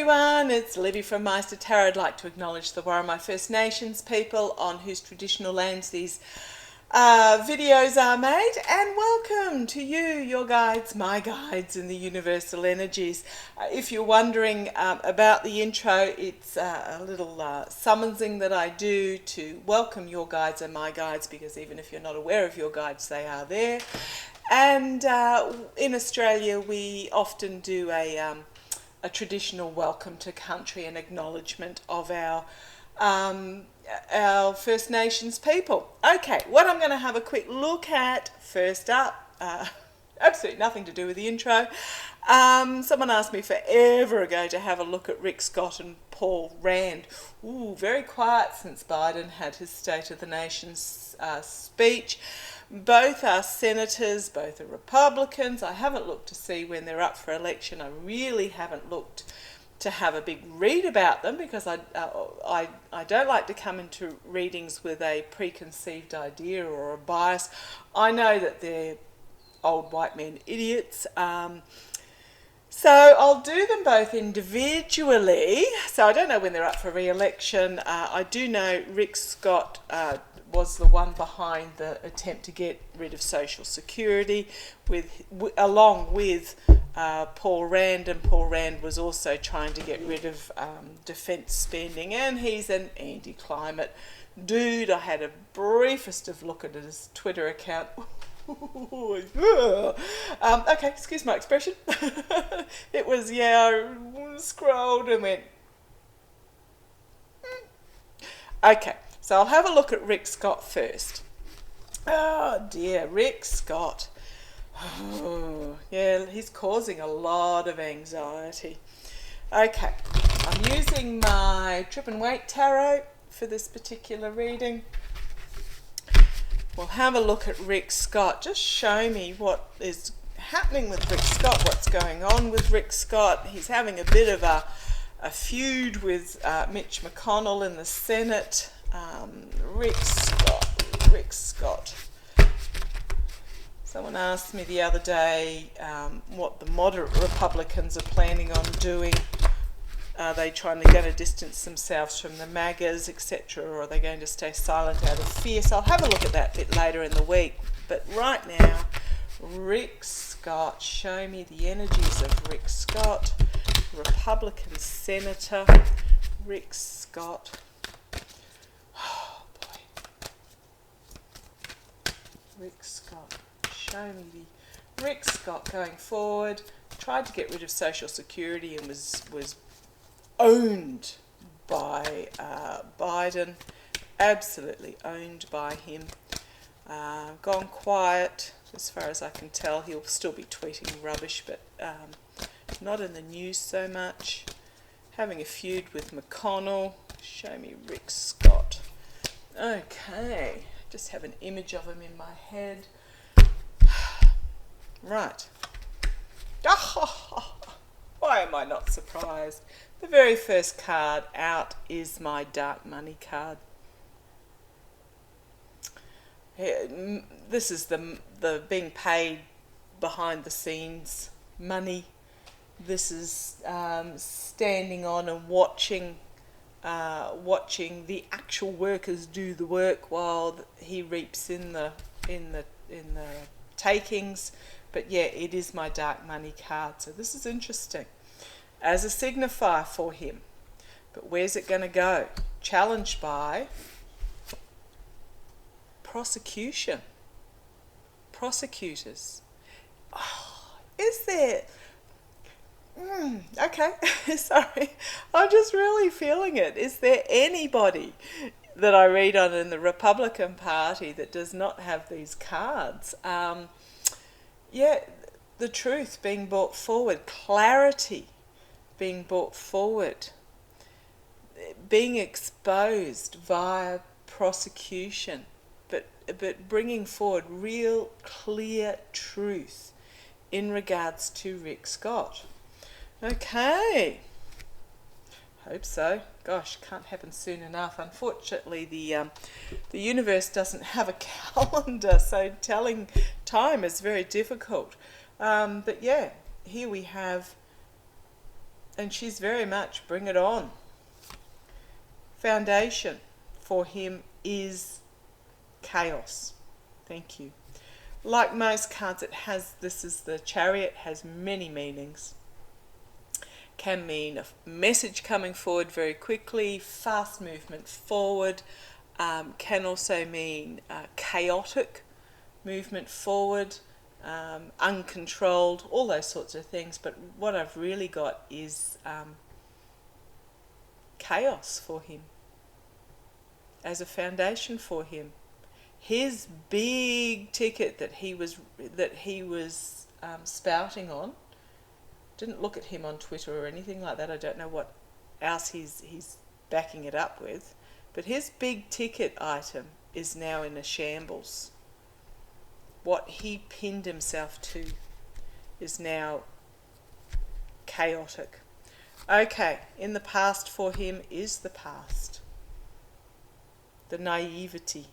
everyone, it's Libby from Meister Tarot. I'd like to acknowledge the Warramai First Nations people on whose traditional lands these videos are made, and welcome to you, your guides, my guides, and the universal energies. If you're wondering about the intro, it's a little summonsing that I do to welcome your guides and my guides, because even if you're not aware of your guides, they are there. And in Australia, we often do a traditional welcome to country and acknowledgement of our First Nations people. Okay, what I'm going to have a quick look at first up, absolutely nothing to do with the intro. Someone asked me forever ago to have a look at Rick Scott and Paul Rand. Ooh, very quiet since Biden had his State of the Nations speech. Both are senators, both are Republicans. I haven't looked to see when they're up for election. I really haven't looked to have a big read about them, because I don't like to come into readings with a preconceived idea or a bias. I know that they're old white men idiots. So I'll do them both individually. So I don't know when they're up for re-election. I do know Rick Scott was the one behind the attempt to get rid of Social Security, along with Paul Rand, and Paul Rand was also trying to get rid of defence spending, and he's an anti-climate dude. I had a briefest of look at his Twitter account. Okay, excuse my expression. It was, I scrolled and went, Okay, so I'll have a look at Rick Scott first. Oh dear, Rick Scott. Oh, yeah, he's causing a lot of anxiety. Okay, I'm using my Trip and Wait Tarot for this particular reading. We'll have a look at Rick Scott. Just show me what is happening with Rick Scott, what's going on with Rick Scott. He's having a bit of a feud with Mitch McConnell in the Senate. Rick Scott. Someone asked me the other day what the moderate Republicans are planning on doing. Are they going to distance themselves from the MAGAs, etc., or are they going to stay silent out of fear? So I'll have a look at that a bit later in the week. But right now, Rick Scott, show me the energies of Rick Scott, Republican Senator, Rick Scott. Oh boy. Rick Scott. Show me the Rick Scott going forward. Tried to get rid of Social Security and was owned by Biden. Absolutely owned by him. Gone quiet as far as I can tell. He'll still be tweeting rubbish, but not in the news so much. Having a feud with McConnell. Show me Rick Scott. Okay, just have an image of him in my head. Right. Why am I not surprised? The very first card out is my Dark Money card. This is the being paid behind the scenes money. This is standing on and watching the actual workers do the work while he reaps in the takings. But yeah, it is my Dark Money card, so this is interesting as a signifier for him. But where's it going to go? Challenged by prosecution. Prosecutors. Oh, is there? Okay, sorry. I'm just really feeling it. Is there anybody that I read on in the Republican Party that does not have these cards? The truth being brought forward, clarity being brought forward, being exposed via prosecution, but bringing forward real clear truth in regards to Rick Scott. Okay, hope so. Gosh, can't happen soon enough. Unfortunately, the universe doesn't have a calendar, so telling time is very difficult. But yeah, here we have And she's very much bring it on. Foundation for him is chaos. Thank you. Like most cards, this is the Chariot, has many meanings. Can mean a message coming forward very quickly, fast movement forward. Can also mean chaotic movement forward, uncontrolled, all those sorts of things. But what I've really got is chaos for him as a foundation for him. His big ticket that he was spouting on, didn't look at him on Twitter or anything like that. I don't know what else he's backing it up with, but his big ticket item is now in a shambles. What he pinned himself to is now chaotic. Okay, in the past for him is the past. The naivety.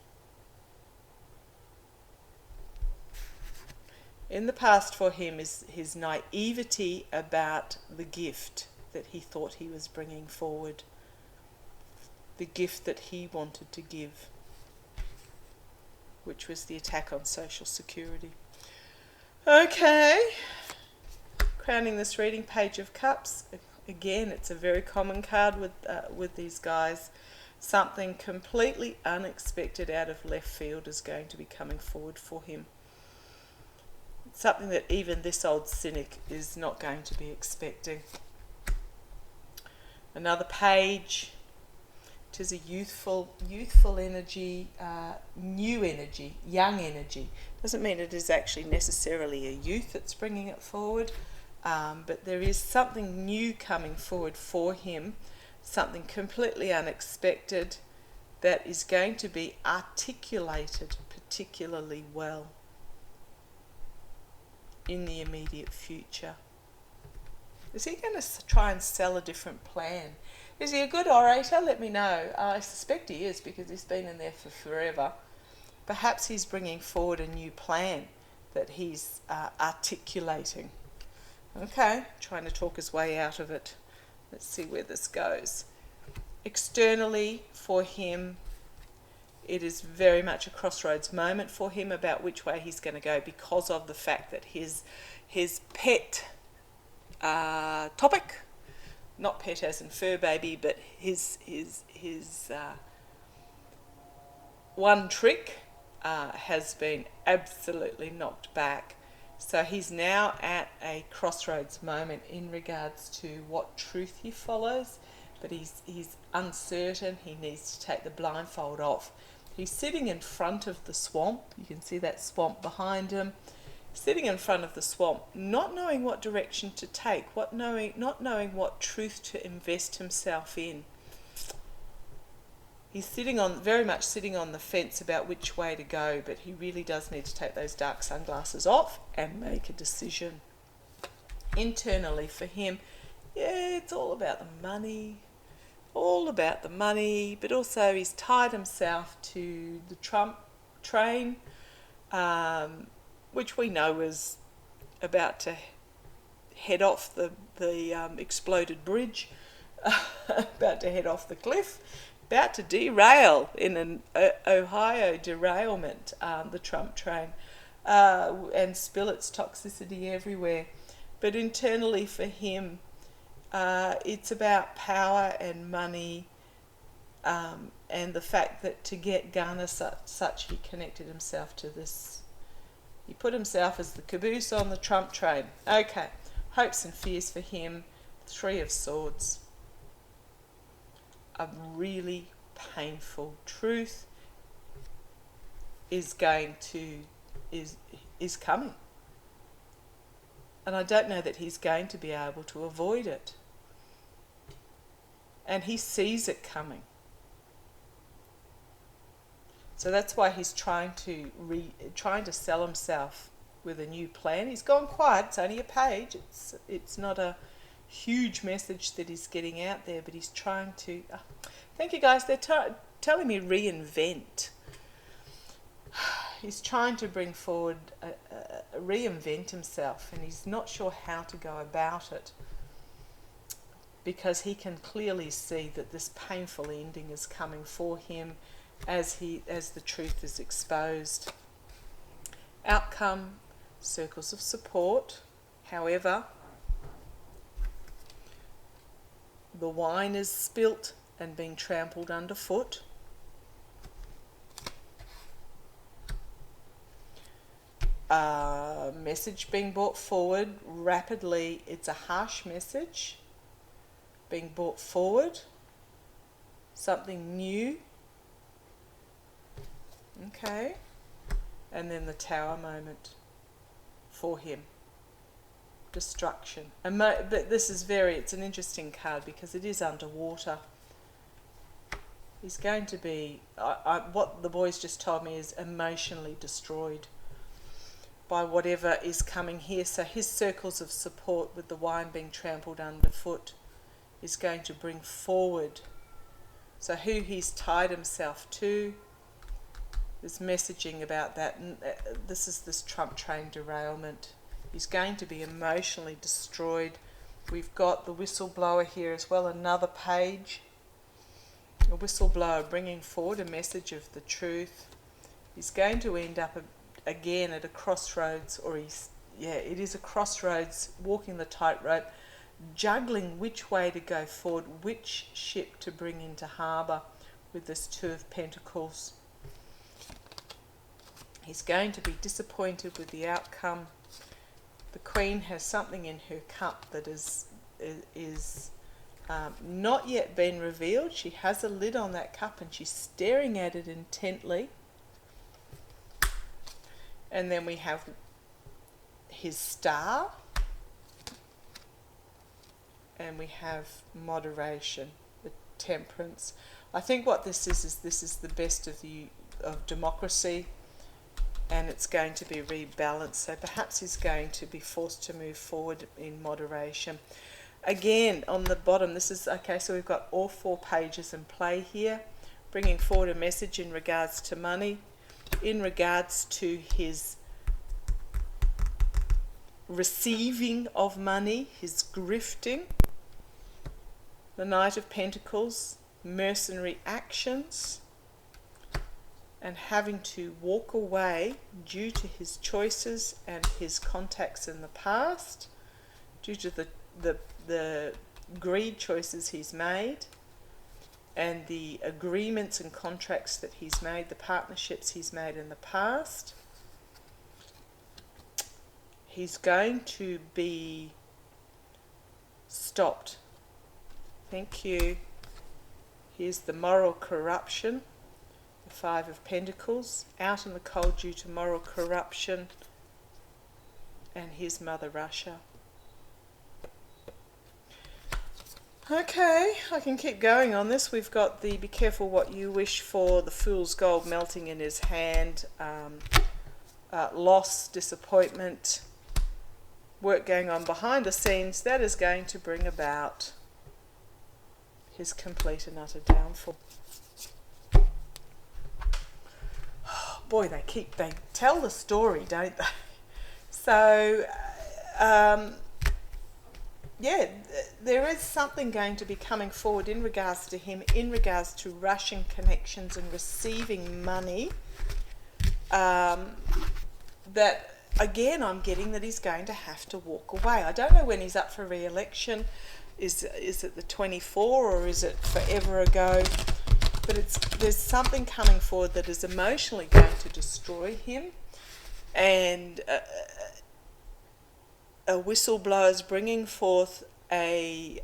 In the past for him is his naivety about the gift that he thought he was bringing forward. The gift that he wanted to give, which was the attack on Social Security. Okay, crowning this reading, Page of Cups. Again, it's a very common card with these guys. Something completely unexpected out of left field is going to be coming forward for him. Something that even this old cynic is not going to be expecting. Another page. It is a youthful energy, new energy, young energy. Doesn't mean it is actually necessarily a youth that's bringing it forward, but there is something new coming forward for him, something completely unexpected that is going to be articulated particularly well in the immediate future. Is he going to try and sell a different plan? Is he a good orator? Let me know. I suspect he is, because he's been in there for forever. Perhaps he's bringing forward a new plan that he's articulating. Okay, trying to talk his way out of it. Let's see where this goes. Externally for him, it is very much a crossroads moment for him about which way he's going to go, because of the fact that his pet topic, not pet as in fur baby, but his one trick has been absolutely knocked back. So he's now at a crossroads moment in regards to what truth he follows, but he's uncertain. He needs to take the blindfold off. He's sitting in front of the swamp. You can see that swamp behind him. Sitting in front of the swamp, not knowing what direction to take, not knowing what truth to invest himself in. He's very much sitting on the fence about which way to go, but he really does need to take those dark sunglasses off and make a decision. Internally for him, yeah, it's all about the money. All about the money, but also he's tied himself to the Trump train, which we know is about to head off the exploded bridge, about to head off the cliff, about to derail in an Ohio derailment, the Trump train, and spill its toxicity everywhere. But internally for him, it's about power and money, and the fact that to garner such, he connected himself to this. He put himself as the caboose on the Trump train. Okay, hopes and fears for him. 3 of Swords. A really painful truth is coming. And I don't know that he's going to be able to avoid it. And he sees it coming. So that's why he's trying to sell himself with a new plan. He's gone quiet. It's only a page. It's not a huge message that he's getting out there, but he's trying to. Thank you, guys. They're telling me reinvent. He's trying to bring forward, reinvent himself, and he's not sure how to go about it. because he can clearly see that this painful ending is coming for him as the truth is exposed. Outcome, circles of support. However, the wine is spilt and being trampled underfoot. Message being brought forward rapidly. It's a harsh message being brought forward. Something new. Okay. And then the Tower moment for him. Destruction. But this is it's an interesting card because it is underwater. He's going to be, what the boys just told me is emotionally destroyed by whatever is coming here. So his circles of support with the wine being trampled underfoot is going to bring forward. So who he's tied himself to, there's messaging about that. And this is this Trump train derailment. He's going to be emotionally destroyed. We've got the whistleblower here as well, another page. A whistleblower bringing forward a message of the truth. He's going to end up again at a crossroads, it is a crossroads, walking the tightrope, juggling which way to go forward, which ship to bring into harbour with this Two of Pentacles. He's going to be disappointed with the outcome. The Queen has something in her cup that is not yet been revealed. She has a lid on that cup and she's staring at it intently. And then we have his Star. And we have moderation, the Temperance. I think what this is this is the best of democracy. And it's going to be rebalanced. So perhaps he's going to be forced to move forward in moderation. Again, on the bottom, this is, okay, so we've got all 4 pages in play here, bringing forward a message in regards to money, in regards to his receiving of money, his grifting, the Knight of Pentacles, mercenary actions, and having to walk away due to his choices and his contacts in the past, due to the greed choices he's made and the agreements and contracts that he's made, the partnerships he's made in the past. He's going to be stopped. Thank you. Here's the moral corruption, the 5 of Pentacles, out in the cold due to moral corruption, and here's Mother Russia. Okay, I can keep going on this. We've got the be careful what you wish for, the Fool's Gold melting in his hand, loss, disappointment, work going on behind the scenes. That is going to bring about his complete and utter downfall. Oh, boy, they tell the story, don't they? So, yeah, there is something going to be coming forward in regards to him, in regards to Russian connections and receiving money, that, again, I'm getting that he's going to have to walk away. I don't know when he's up for re-election. Is it the 24 or is it forever ago? But there's something coming forward that is emotionally going to destroy him. And a whistleblower is bringing forth a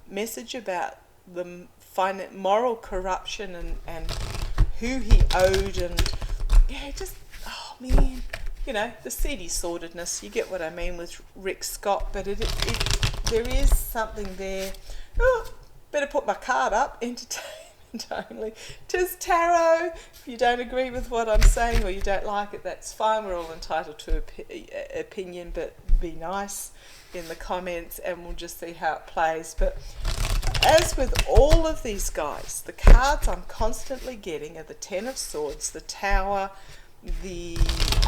message about the moral corruption and who he owed, and yeah, just, oh man, you know, the seedy sordidness. You get what I mean with Rick Scott, but there is something there. Oh, better put my card up. Entertainment only. 'Tis tarot. If you don't agree with what I'm saying or you don't like it, that's fine. We're all entitled to opinion, but be nice in the comments and we'll just see how it plays. But as with all of these guys, the cards I'm constantly getting are the 10 of Swords, the Tower, the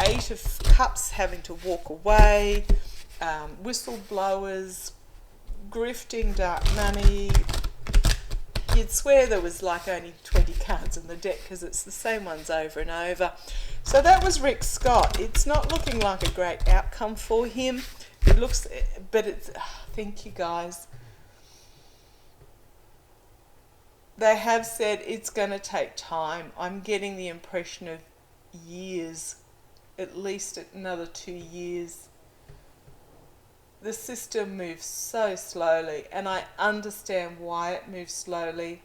8 of Cups, having to walk away, whistleblowers, grifting dark money. You'd swear there was like only 20 cards in the deck because it's the same ones over and over. So that was Rick Scott. It's not looking like a great outcome for him. It looks, but it's, thank you guys. They have said it's going to take time. I'm getting the impression of years, at least another 2 years. The system moves so slowly, and I understand why it moves slowly,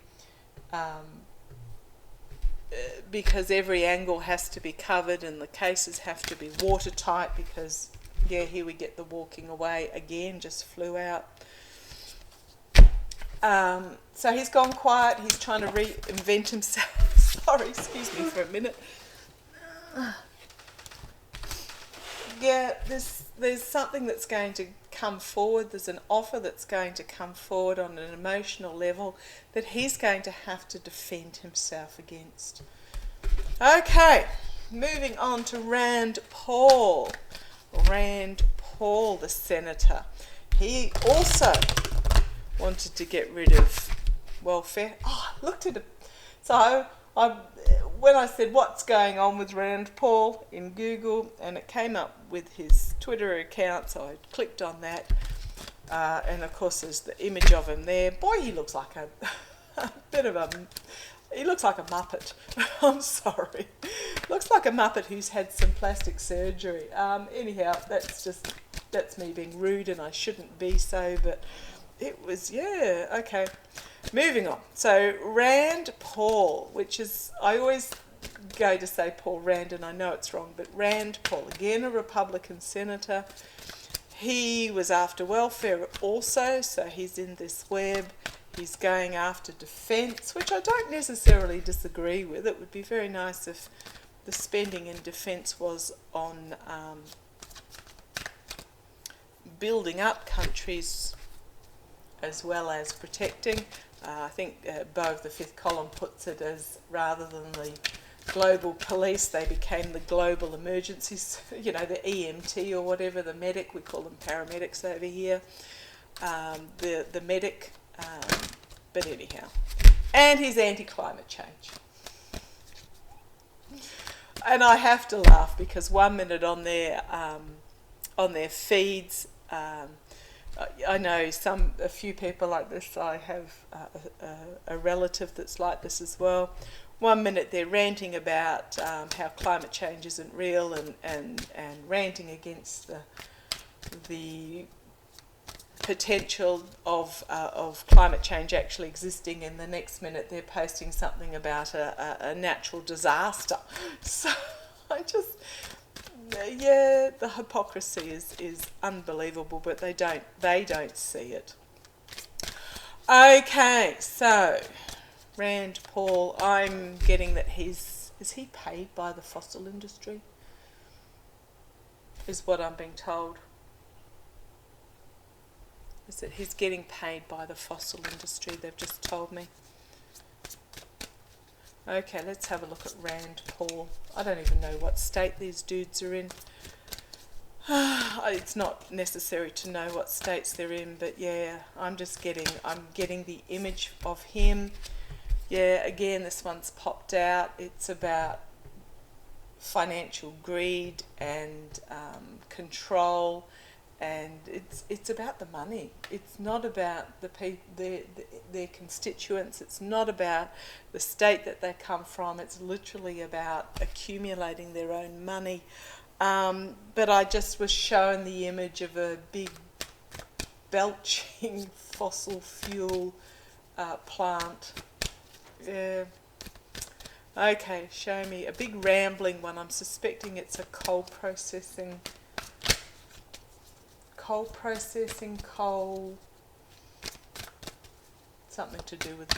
because every angle has to be covered and the cases have to be watertight because, yeah, here we get the walking away again, just flew out. So he's gone quiet, he's trying to reinvent himself. Sorry, excuse me for a minute. Yeah, there's something that's going to come forward, there's an offer that's going to come forward on an emotional level that he's going to have to defend himself against. Okay, moving on to Rand Paul. Rand Paul, the senator. He also wanted to get rid of welfare. Oh, I looked at it. So when I said what's going on with Rand Paul in Google, and it came up with his Twitter account, so I clicked on that, and of course there's the image of him there. Boy, he looks like a he looks like a Muppet. I'm sorry. Looks like a Muppet who's had some plastic surgery. Anyhow, that's me being rude, and I shouldn't be so, but it was, yeah, okay. Moving on. So Rand Paul, which is, I always go to say Paul Rand, and I know it's wrong, but Rand Paul, again a Republican senator. He was after welfare also, so he's in this web. He's going after defence, which I don't necessarily disagree with. It would be very nice if the spending in defence was on building up countries as well as protecting. I think Beau of the Fifth Column puts it as, rather than the global police, they became the global emergencies, you know, the EMT or whatever, the medic, we call them paramedics over here, the medic, but anyhow. And he's anti-climate change. And I have to laugh because 1 minute on their feeds, I know a few people like this. I have a relative that's like this as well. 1 minute they're ranting about how climate change isn't real and ranting against the potential of climate change actually existing, and the next minute they're posting something about a natural disaster. So I just... yeah, the hypocrisy is unbelievable, but they don't see it. Okay, so Rand Paul, I'm getting that is he paid by the fossil industry? Is what I'm being told. Is that he's getting paid by the fossil industry, they've just told me. Okay, let's have a look at Rand Paul. I don't even know what state these dudes are in. It's not necessary to know what states they're in, but yeah, I'm getting the image of him. Yeah, again, this one's popped out. It's about financial greed and control, and it's about the money. It's not about their constituents. It's not about the state that they come from. It's literally about accumulating their own money. But I just was shown the image of a big belching fossil fuel plant. Yeah. Okay, show me a big rambling one. I'm suspecting it's a coal processing, something to do with,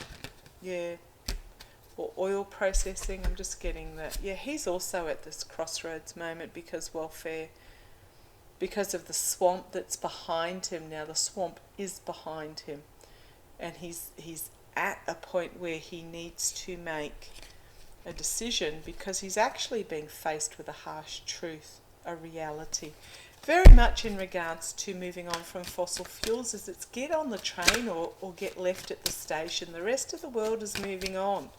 yeah, or oil processing. I'm just getting that. Yeah, he's also at this crossroads moment because of the swamp that's behind him now. The swamp is behind him, and he's at a point where he needs to make a decision because he's actually being faced with a harsh truth, a reality. very much in regards to moving on from fossil fuels, is it's get on the train or get left at the station. The rest of the world is moving on.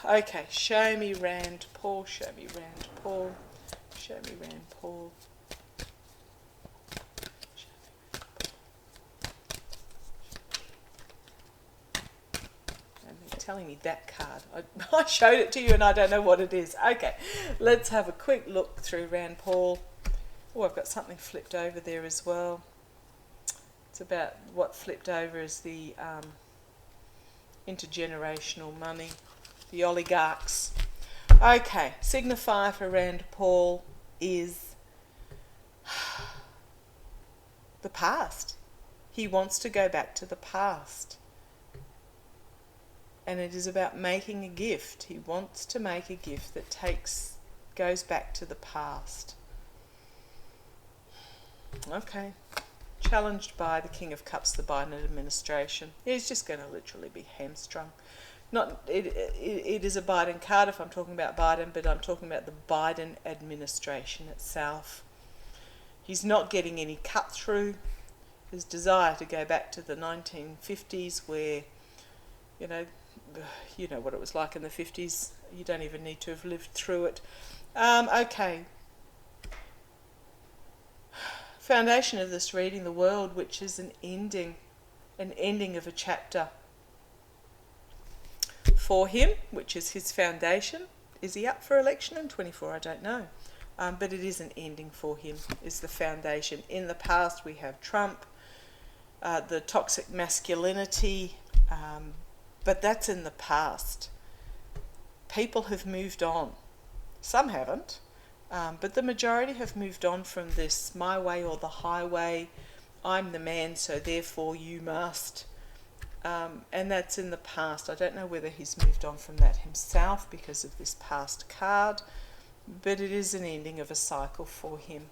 Okay, show me Rand Paul, show me Rand Paul, show me Rand Paul. Telling me that card. I showed it to you and I don't know what it is. Okay, let's have a quick look through Rand Paul. Oh, I've got something flipped over there as well. It's about what flipped over is the intergenerational money, the oligarchs. Okay, signifier for Rand Paul is the past. He wants to go back to the past. And it is about making a gift. He wants to make a gift that goes back to the past. Okay. Challenged by the King of Cups, the Biden administration. He's just going to literally be hamstrung. It is a Biden card if I'm talking about Biden, but I'm talking about the Biden administration itself. He's not getting any cut through. His desire to go back to the 1950s where, you know what it was like in the 50s. You don't even need to have lived through it. Okay. Foundation of this reading, the world, which is an ending of a chapter for him, which is his foundation. Is he up for election in 24? I don't know. But it is an ending for him, is the foundation. In the past we have Trump, the toxic masculinity, but that's in the past. People have moved on. Some haven't, but the majority have moved on from this my way or the highway. I'm the man, so therefore you must. And that's in the past. I don't know whether he's moved on from that himself because of this past card, but it is an ending of a cycle for him.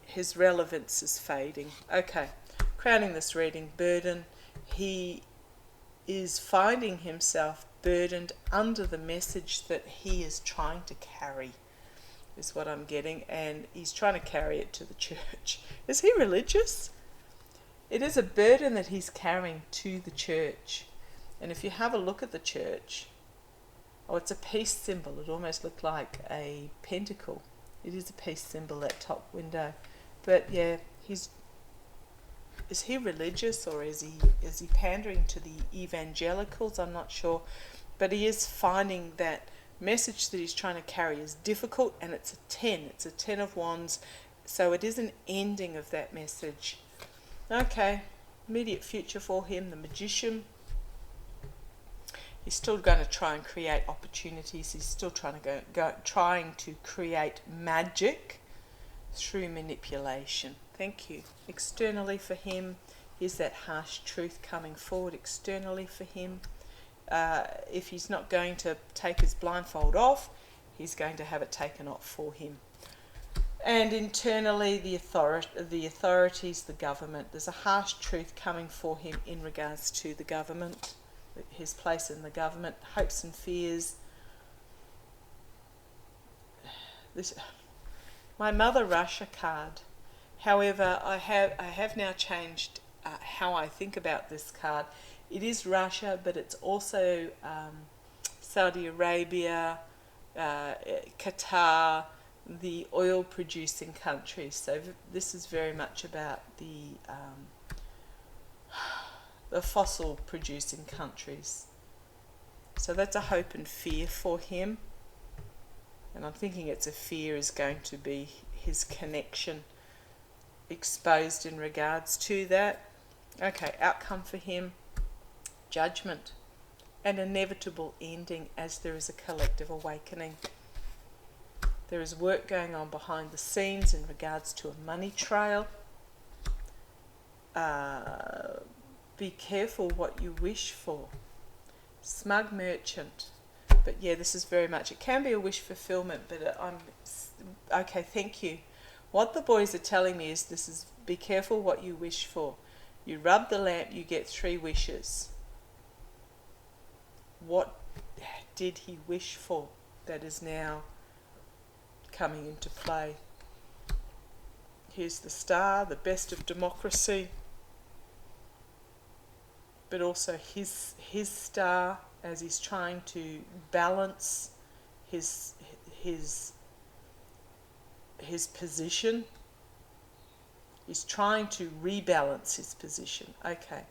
His relevance is fading. Okay, crowning this reading, burden. He is finding himself burdened under the message that he is trying to carry, is what I'm getting, and he's trying to carry it to the church. Is he religious? It is a burden that he's carrying to the church. And if you have a look at the church, it's a peace symbol. It almost looked like a pentacle. It is a peace symbol, that top window. But yeah, is he religious, or is he pandering to the evangelicals? I'm not sure. But he is finding that message that he's trying to carry is difficult, and it's a 10. It's a 10 of wands. So it is an ending of that message. Okay, immediate future for him, the magician. He's still going to try and create opportunities. He's still trying to create magic through manipulation. Thank you. Externally for him is that harsh truth coming forward externally for him. If he's not going to take his blindfold off, he's going to have it taken off for him. And internally, the authorities, the government. There's a harsh truth coming for him in regards to the government, his place in the government, hopes and fears. My Mother Russia card. However, I have now changed how I think about this card. It is Russia, but it's also Saudi Arabia, Qatar, the oil-producing countries. So this is very much about the fossil-producing countries. So that's a hope and fear for him. And I'm thinking it's a fear is going to be his connection exposed in regards to that. Okay, outcome for him, judgment, an inevitable ending as there is a collective awakening. There is work going on behind the scenes in regards to a money trail. Be careful what you wish for. Smug merchant. But yeah, this is very much, it can be a wish fulfillment, but okay, thank you. What the boys are telling me is be careful what you wish for. You rub the lamp, you get 3 wishes. What did he wish for that is now coming into play. Here's the star, the best of democracy, but also his star as he's trying to balance his position. He's trying to rebalance his position. Okay,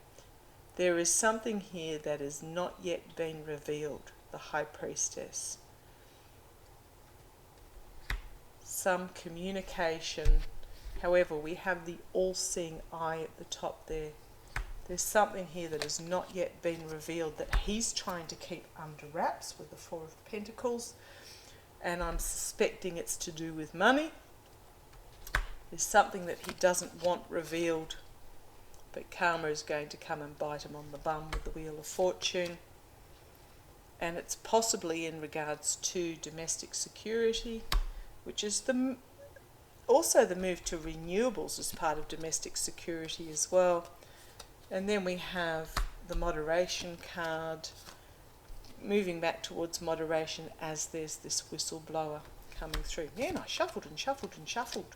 there is something here that has not yet been revealed, the High Priestess. Some communication. However, we have the all-seeing eye at the top there. There's something here that has not yet been revealed that he's trying to keep under wraps with the Four of Pentacles, and I'm suspecting it's to do with money. There's something that he doesn't want revealed, but karma is going to come and bite him on the bum with the Wheel of Fortune, and it's possibly in regards to domestic security, which is also the move to renewables as part of domestic security as well. And then we have the moderation card, moving back towards moderation as there's this whistleblower coming through. Man, I shuffled and shuffled and shuffled.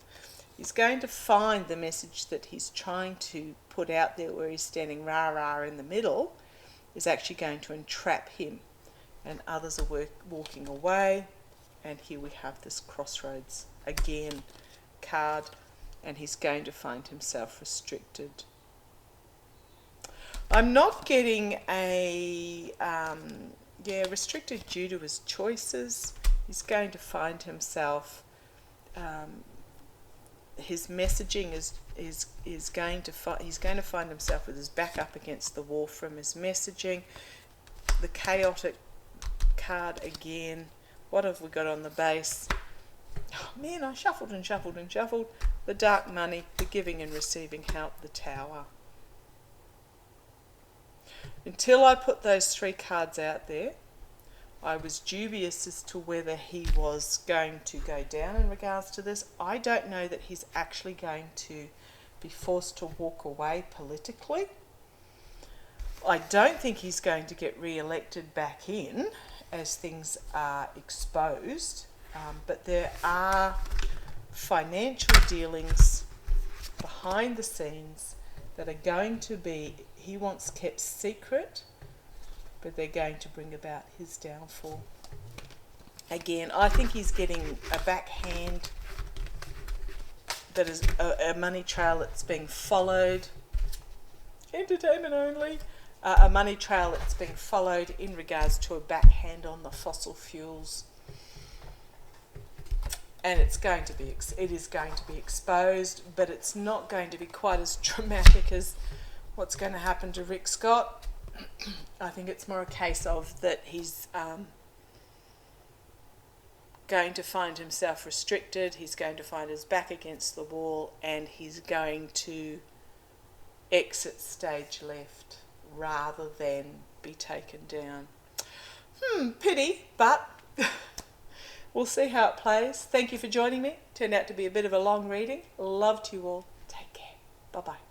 He's going to find the message that he's trying to put out there, where he's standing rah-rah in the middle, is actually going to entrap him, and others are walking away. And here we have this crossroads again card, and he's going to find himself restricted. I'm not getting a restricted due to his choices. He's going to find himself his messaging is going to he's going to find himself with his back up against the wall from his messaging. The chaotic card again. What have we got on the base? Oh man, I shuffled and shuffled and shuffled. The dark money, the giving and receiving help, the Tower. Until I put those three cards out there, I was dubious as to whether he was going to go down in regards to this. I don't know that he's actually going to be forced to walk away politically. I don't think he's going to get re-elected back in as things are exposed, but there are financial dealings behind the scenes that are going to be, he wants kept secret, but they're going to bring about his downfall. Again, I think he's getting a backhand that is a money trail that's being followed. Entertainment only. A money trail that's being followed in regards to a backhand on the fossil fuels. And it is going to be exposed, but it's not going to be quite as dramatic as what's going to happen to Rick Scott. I think it's more a case of that he's going to find himself restricted, he's going to find his back against the wall, and he's going to exit stage left rather than be taken down. Pity, but we'll see how it plays. Thank you for joining me. Turned out to be a bit of a long reading. Love to you all. Take care. Bye-bye.